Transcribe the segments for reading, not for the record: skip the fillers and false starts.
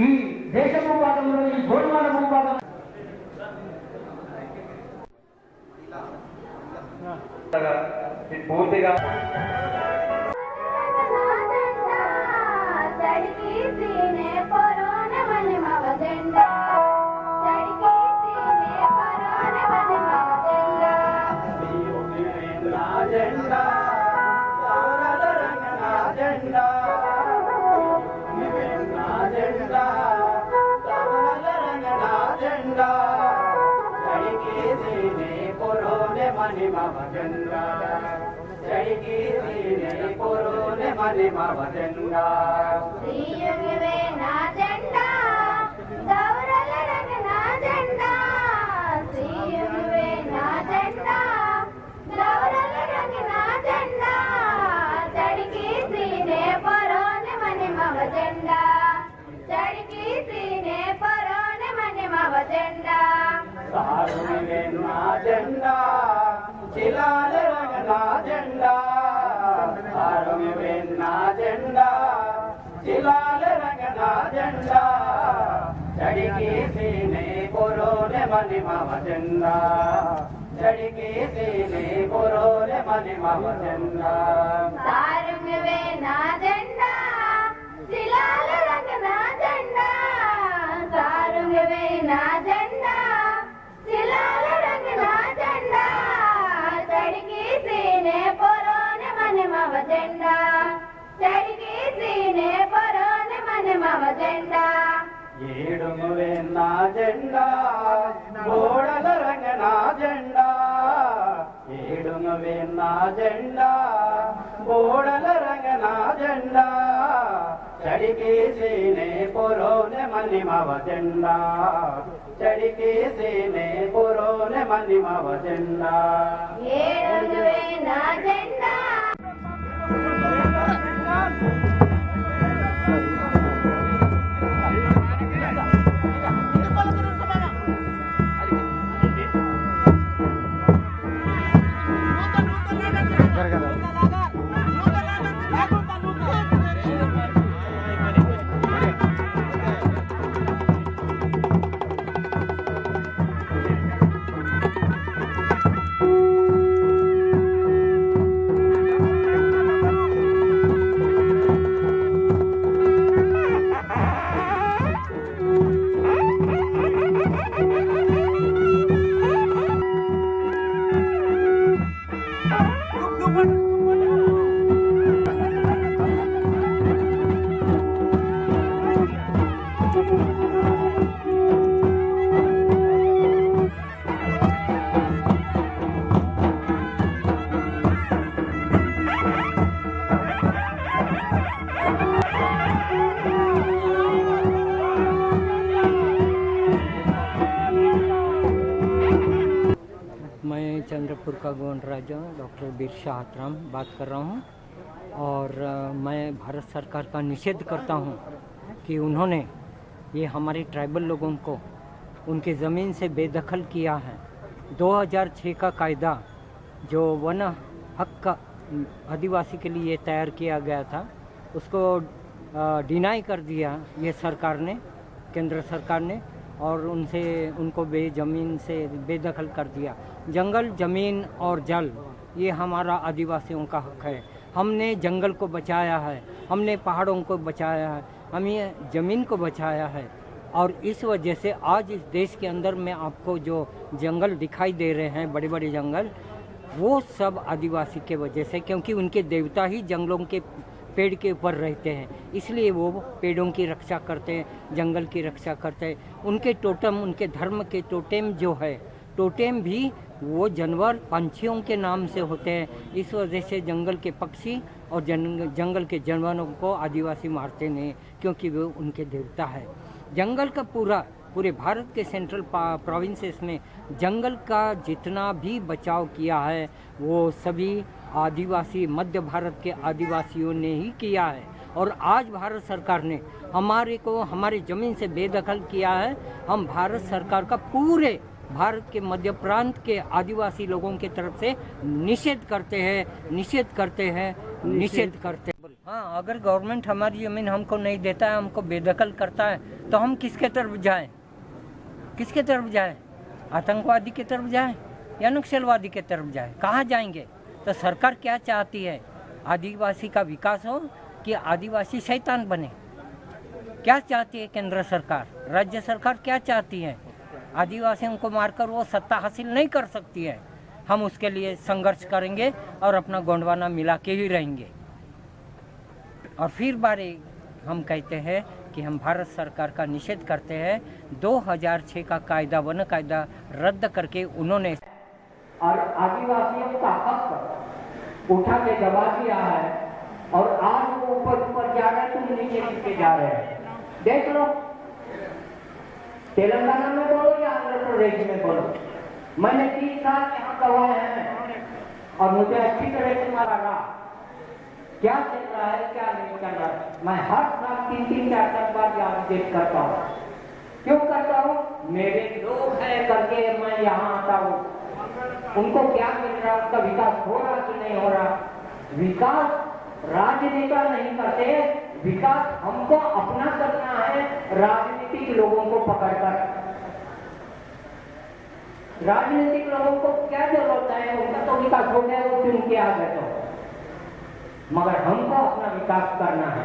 ఈ దేశ భూభాగంలో ఈ గోల్మాల భూభాగం పూర్తిగా चंद्रपुर का गोंड राजा डॉक्टर बिरसा हाथराम बात कर रहा हूं और मैं भारत सरकार का निषेध करता हूं कि उन्होंने ये हमारे ट्राइबल लोगों को उनके ज़मीन से बेदखल किया है। 2006 का कायदा जो वन हक का आदिवासी के लिए तैयार किया गया था उसको डिनाई कर दिया ये सरकार ने, केंद्र सरकार ने, और उनको ज़मीन से बेदखल कर दिया। जंगल, ज़मीन और जल ये हमारा आदिवासियों का हक है। हमने जंगल को बचाया है, हमने पहाड़ों को बचाया है, हमें ज़मीन को बचाया है और इस वजह से आज इस देश के अंदर में आपको जो जंगल दिखाई दे रहे हैं, बड़े बड़े जंगल, वो सब आदिवासी के वजह से, क्योंकि उनके देवता ही जंगलों के पेड़ के ऊपर रहते हैं, इसलिए वो पेड़ों की रक्षा करते हैं, जंगल की रक्षा करते हैं। उनके टोटम, उनके धर्म के टोटेम जो है, टोटेम भी वो जानवर पंछियों के नाम से होते हैं। इस वजह से जंगल के पक्षी और जंगल के जानवरों को आदिवासी मारते नहीं, क्योंकि वो उनके देवता है। जंगल का पूरे भारत के सेंट्रल प्रोविंसेस में जंगल का जितना भी बचाव किया है वो सभी आदिवासी, मध्य भारत के आदिवासियों ने ही किया है। और आज भारत सरकार ने हमारे ज़मीन से बेदखल किया है। हम भारत सरकार का पूरे भारत के मध्य प्रांत के आदिवासी लोगों की तरफ से निषेध करते हैं। हाँ, अगर गवर्नमेंट हमारी ज़मीन हमको नहीं देता है, हमको बेदखल करता है, तो हम किसके तरफ जाएं? किसके तरफ जाएं? आतंकवादी की तरफ जाएं या नक्सलवादी की तरफ जाएं? कहाँ जाएंगे? तो सरकार क्या चाहती है? आदिवासी का विकास हो कि आदिवासी शैतान बने? क्या चाहती है केंद्र सरकार? राज्य सरकार क्या चाहती है? आदिवासियों को मारकर वो सत्ता हासिल नहीं कर सकती है। हम उसके लिए संघर्ष करेंगे और अपना गोंडवाना मिला के ही रहेंगे। और फिर बारे हम कहते हैं कि हम भारत सरकार का निषेध करते हैं। 2006 का कायदा वन कायदा रद्द करके उन्होंने और आदिवासियों का हक उठा के दबा दिया है और आज वो ऊपर जा रहे हैं, तुम नीचे जा रहे हैं। देख लो, तेलंगाना में बोलो या आंध्र प्रदेश में बोलो, मैंने 30 साल यहाँ गवाए हैं और मुझे अच्छी तरह से मारा क्या चल रहा है क्या नहीं चल रहा है। मैं हर साल 3-3, 4-4 बार यहाँ विजिट करता हूँ। क्यों करता हूँ? मेरे लोग हैं करके मैं यहाँ आता हूँ। उनको क्या मिल रहा, उनका विकास हो रहा कि नहीं हो रहा? विकास राजनेता नहीं करते, विकास हमको अपना करना है राजनीतिक लोगों को पकड़कर। राजनीतिक लोगों को क्या जरूरत है? उनका तो विकास हो गया, वो चुन के आ गए तो, मगर हमको अपना विकास करना है।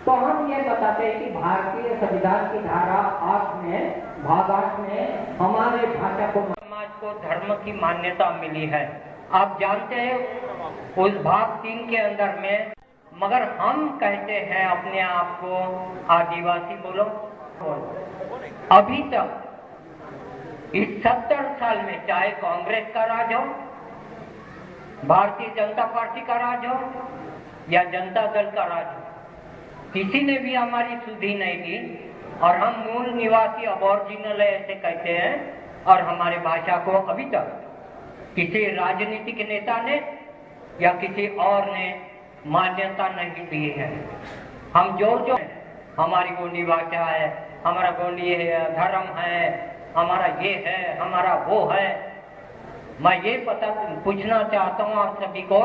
तो हम ये बताते हैं कि भारतीय संविधान की धारा 8 में, भाग 8 में हमारे भाषा को, समाज को धर्म की मान्यता मिली है। आप जानते हैं उस भाग 3 के अंदर में, मगर हम कहते हैं अपने आप को आदिवासी बोलो। अभी तक इस 70 साल में चाहे कांग्रेस का राज हो, भारतीय जनता पार्टी का राज हो या जनता दल का राज हो, किसी ने भी हमारी सुधि नहीं दी। और हम मूल निवासी अबोरिजिनल ऐसे कहते हैं और हमारे भाषा को अभी तक किसी राजनीतिक नेता ने या किसी और ने मान्यता नहीं दी है। हम जो हमारी गोंडी भाषा है, हमारा गोंडी धर्म है, हमारा ये है, हमारा वो है। मैं ये पूछना चाहता हूँ आप सभी को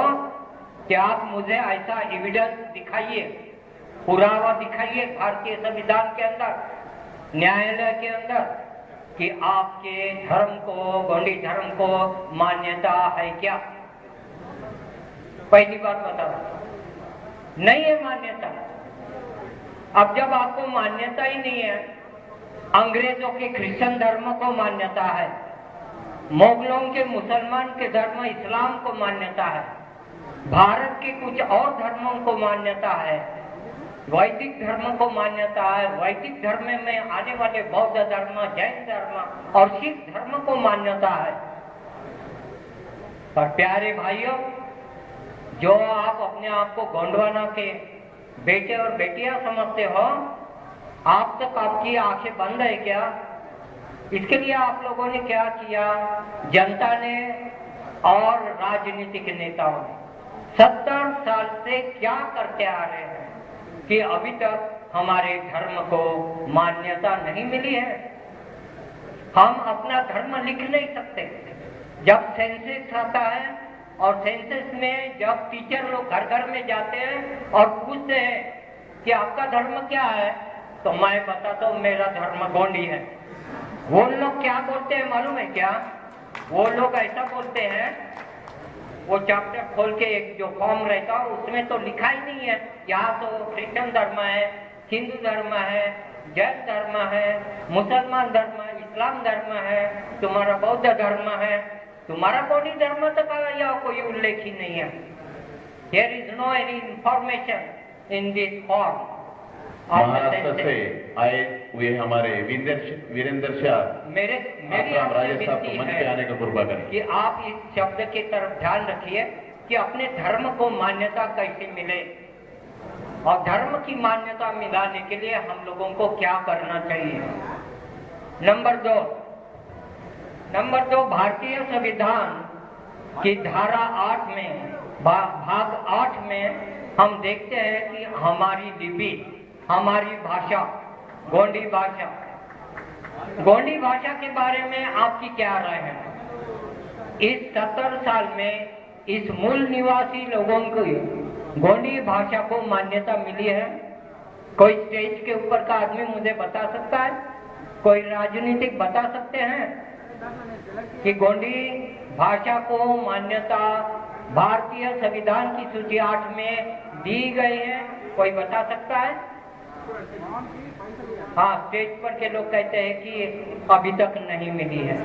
कि आप मुझे ऐसा एविडेंस दिखाइए, पुरावा दिखाइए भारतीय संविधान के अंदर, न्यायालय के अंदर, कि आपके धर्म को, गोंडी धर्म को मान्यता है क्या? पहली बात बताओ, नहीं है मान्यता। अब जब आपको मान्यता ही नहीं है, अंग्रेजों के क्रिश्चियन धर्म को मान्यता है, मुगलों के मुसलमान के धर्म इस्लाम को मान्यता है, भारत के कुछ और धर्मों को मान्यता है, वैदिक धर्म को मान्यता है, वैदिक धर्म में आने वाले बौद्ध धर्म, जैन धर्म और सिख धर्म को मान्यता है। पर प्यारे भाइयों, जो आप अपने आप को गोंडवाना के बेटे और बेटियां समझते हो, आप तक आपकी आंखें बंद है क्या? इसके लिए आप लोगों ने क्या किया? जनता ने और राजनीतिक नेताओं ने 70 साल से क्या करते आ रहे हैं कि अभी तक हमारे धर्म को मान्यता नहीं मिली है। हम अपना धर्म लिख नहीं सकते। जब सेंसस आता है और सेंसस में जब टीचर लोग घर घर में जाते हैं और पूछते हैं कि आपका धर्म क्या है, तो मैं बताता हूँ मेरा धर्म गोंडी है। वो लोग क्या बोलते हैं मालूम है क्या? वो लोग ऐसा बोलते हैं, वो चैप्टर खोल के एक जो फॉर्म रहता है उसमें तो लिखा ही नहीं है, यहाँ तो क्रिश्चियन धर्म है, हिंदू धर्म है, जैन धर्म है, मुसलमान धर्म है, इस्लाम धर्म है, तुम्हारा बौद्ध धर्म है, तुम्हारा कोई धर्म तक या कोई उल्लेख ही नहीं है। There is no any information in this form। Maharashtra से आए हुए हमारे वीरेंद्र शाह, मेरी राजेश साहब को मंच पे आने का कृपा करें कि आप इस शब्द की तरफ ध्यान रखिए कि अपने धर्म को मान्यता कैसे मिले और धर्म की मान्यता मिलाने के लिए हम लोगों को क्या करना चाहिए। नंबर दो, भारतीय संविधान की धारा 8 में, भाग 8 में हम देखते हैं कि हमारी लिपि, हमारी भाषा, गोंडी भाषा के बारे में आपकी क्या राय है? इस 70 साल में इस मूल निवासी लोगों गोंडी भाषा को मान्यता मिली है। कोई स्टेज के ऊपर का आदमी मुझे बता सकता है, कोई राजनीतिक बता सकते हैं कि गोंडी भाषा को मान्यता भारतीय संविधान की सूची 8 में दी गई है? कोई बता सकता है? हाँ, स्टेज पर के लोग कहते हैं कि अभी तक नहीं मिली है।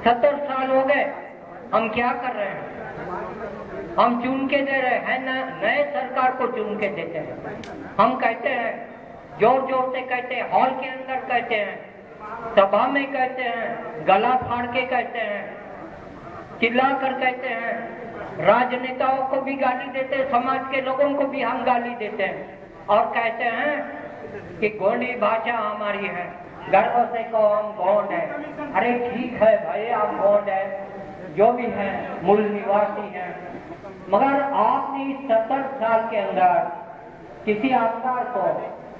70 साल हो गए, हम क्या कर रहे हैं? हम चुन के दे रहे हैं, नए सरकार को चुन के देते हैं। हम कहते हैं, जोर जोर से कहते हैं, हॉल के अंदर कहते हैं, सभा में कहते हैं, गला फाड़ के कहते हैं, चिल्ला कर कहते हैं, राजनेताओं को भी गाली देते हैं, समाज के लोगों को भी हम गाली देते हैं और कहते हैं कि गोंडी भाषा हमारी है, गर्व से कहो हम गोंड है। अरे ठीक है भाई, आप गोंड है, जो भी है, मूल निवासी है, मगर आपने इस 70 साल के अंदर किसी आत्मा को,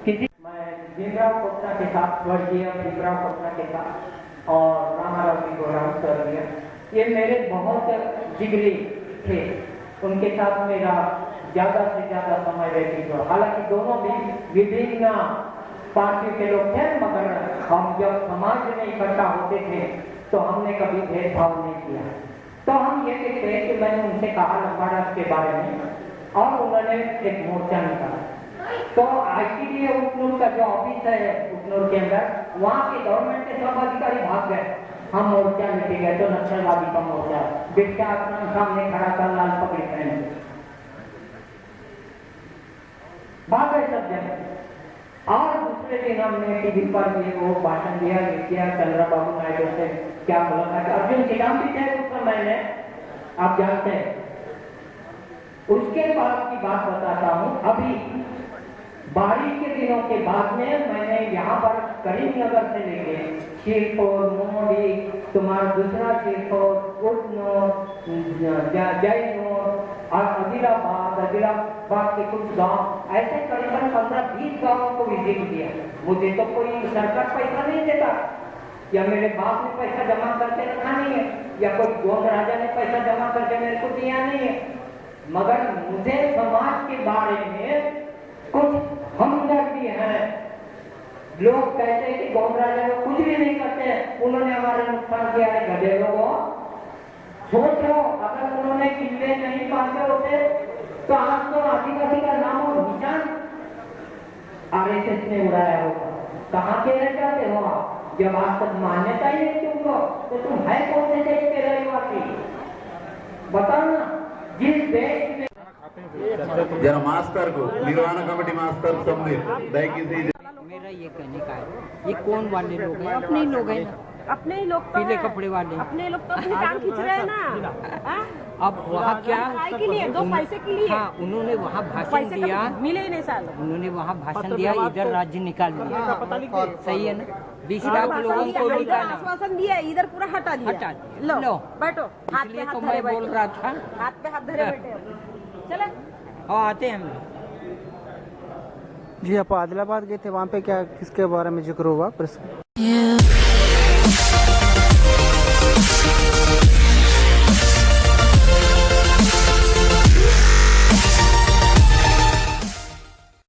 किसी, मैं भीमराव कोटना के साथ स्वर्गीय भीमराव कोटना के साथ और रामाराव जी गौराम स्वर्गीय, ये मेरे बहुत जिगरी थे, उनके साथ मेरा ज्यादा से ज्यादा समय व्यतीत हुआ। हालांकि दोनों भी विभिन्न पार्टी के लोग थे, मगर हम जब समाज में इकट्ठा होते थे तो हमने कभी भेदभाव नहीं किया। तो हम ये देखते हैं कि मैंने उनसे कहा लंबाड़ास के बारे में और उन्होंने एक मोर्चा निकाला। तो आईटीडीए उपनूर का जो ऑफिस है उपनूर के अंदर, वहाँ के गवर्नमेंट के सब अधिकारी भाग गए, हम मोर्चा मिट गए। तो नक्सलवादी का मोर्चा, बिरसा आश्रम सामने खड़ा था, लाल पगड़ी पहने भाग गए सब जगह। और दूसरे दिन हमने टीवी पर ये वो भाषण दिया, चंद्रबाबू नायडू से क्या बोला था, अर्जुन सिंह भी थे उस समय में, आप जानते हैं। उसके बाद की बात बताता हूँ। अभी बारिश के दिनों के बाद में मैंने यहाँ पर करीमनगर से लेके शिरपुर, मोडी, तुम्हारा दूसरा शिरपुर, जयनूर और आदिलाबाद के कुछ गांव, ऐसे करीबन 15-20 गांवों को विजिट किया। मुझे तो कोई सरकार पैसा नहीं देता, या मेरे बाप ने पैसा जमा करके रखा नहीं है, या कोई गोंड राजा ने पैसा जमा करके मेरे को दिया नहीं है, मगर मुझे समाज के बारे में कुछ हमदर्दी है। लोग कहते हैं कि गोंड राजा लोग कुछ भी नहीं करते, उन्होंने हमारा नुकसान किया है। गधे लोगों, सोचो, अगर उन्होंने किले नहीं बांधे होते तो आज तो आदिवासी का नाम और निशान आरएसएस ने उड़ाया होगा। कहाँ के रह जाते हो आप? जब आज तक मान्यता ही नहीं तुमको, तो तुम है कौन से देश के रहवासी? बताओ ना। जिस देश में जरा मास्टर को निर्वाण कमेटी मास्टर समझे दयచేసి मेरा ये कहने का है, ये कौन वाले लोग हैं? अपने ही लोग हैं, अपने ही लोग, पीले कपड़े वाले, अपने लोग तो अपनी टांग खींच रहे हैं ना। अब वहाँ क्या के लिए, 2 पैसे के लिए। हाँ, उन्होंने वहाँ भाषण दिया, मिले ही नहीं साल, उन्होंने वहाँ भाषण दिया, इधर राज्य निकाल लिया। सही है ना? 20 लाख लोगों को निकाला, आश्वासन दिया, इधर पूरा हटा दिया। लो बैठो, हाथ पे हाथ तो धरे मैं बोल बैठो, रहा था, हाथ पे हाथ धरे बैठे। चले, हाँ आते हैं हम। जी, आप आदिलाबाद गए थे, वहाँ पे क्या किसके बारे में जिक्र हुआ?